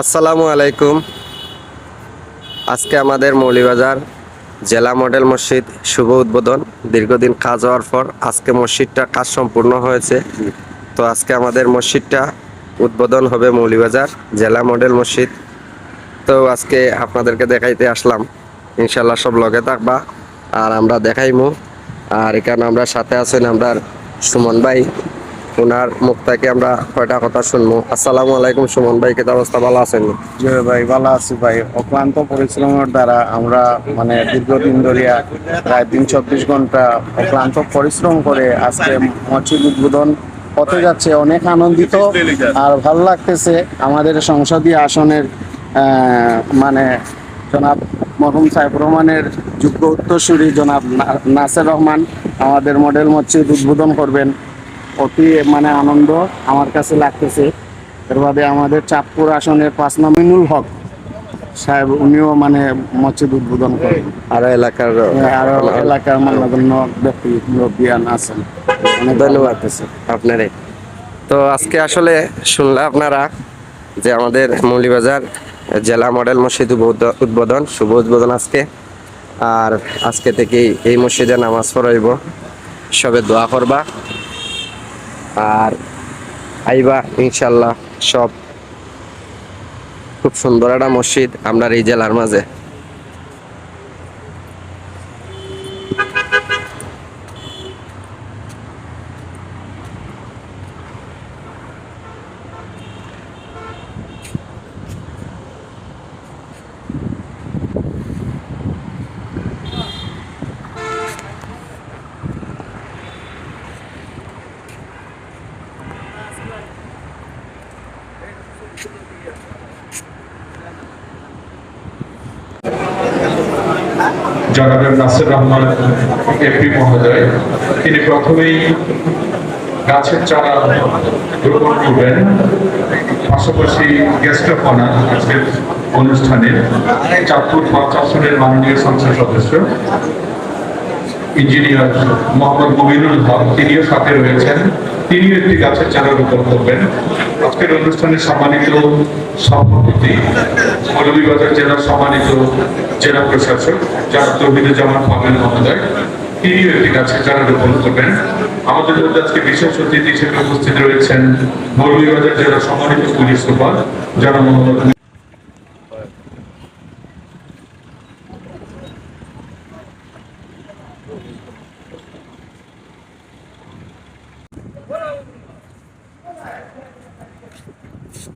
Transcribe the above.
আসসালামু আলাইকুম। আজকে আমাদের মৌলভীবাজার জেলা মডেল মসজিদ শুভ উদ্বোধন। দীর্ঘদিন কাজ হওয়ার পর আজকে মসজিদটা কাজ সম্পূর্ণ হয়েছে। তো আজকে আমাদের মসজিদটা উদ্বোধন হবে মৌলভীবাজার জেলা মডেল মসজিদ। তো আজকে আপনাদেরকে দেখাইতে আসলাম, ইনশাল্লাহ সব লগে থাকবা আর আমরা দেখাইমু। আর এখানে আমরা সাথে আছেন আমরা সুমন ভাই, ওনার মুখ থেকে আমরা কয়টা কথা শুনবো। আসসালামু আলাইকুম সুমন ভাই, কেতা অবস্থা, ভালো আছেন? জি ভাই, ভালো আছি ভাই। অক্লান্ত পরিশ্রমের দ্বারা আমরা দীর্ঘদিন ধরিয়া প্রায় 3-24 ঘন্টা অক্লান্ত পরিশ্রম করে আজকে মসজিদ উদ্বোধন হতে যাচ্ছে। অনেক আনন্দিত আর ভালো লাগতেছে। আমাদের সংসদীয় আসনের জনাব মরহুম সাইফুর রহমানের যোগ্য উত্তরসূরি জনাব নাসের রহমান আমাদের মডেল মসজিদ উদ্বোধন করবেন। অতি আনন্দ আমার কাছে লাগতেছে। এর বাদে আমাদের চাঁদপুর আসনের 5 নমিনুল হক সাহেব, উনিও মসজিদ উদ্বোধন করেন। আরো এলাকার এলাকার মান্যগণ্য ব্যক্তি মুরব্বিয়ান আছেন। অনেক ধন্যবাদ আপনারে। তো আজকে আসলে শুনলে আপনারা যে আমাদের মৌলভীবাজার জেলা মডেল মসজিদ উদ্বোধন, শুভ উদ্বোধন আজকে। আর আজকে থেকেই এই মসজিদে নামাজ পড়াইব, সবে দোয়া করবা আর আইবা ইনশাল্লাহ। সব খুব সুন্দর একটা মসজিদ আমরা এই জেলার মাঝে। জনাব নাসির রহমান এমপি মহোদয়, তিনি প্রথমেই গাছের চারা রোপণ করবেন। পাশাপাশি গেস্ট অফ অনার আজকের অনুষ্ঠানে চাঁদপুর 5 আসনের মাননীয় সংসদ সদস্য ইঞ্জিনিয়ার মোহাম্মদ মুমিনুল হক, তিনিও সাথে রয়েছেন। তিনিও একটি গাছের চারা রোপণ করবেন। আজকের অনুষ্ঠানে সম্মানিত সভাপতি, মৌলভীবাজার জেলার সম্মানিত জেলা প্রশাসক জনাব তৌহিদুজ্জামান ফাহমিদ মহোদয়, তিনিও একটি গাছের চারা রোপণ করবেন। আমাদের মধ্যে আজকে বিশেষ অতিথি হিসেবে উপস্থিত রয়েছেন মৌলভীবাজার জেলার সম্মানিত পুলিশ সুপার জনাব মোহাম্মদ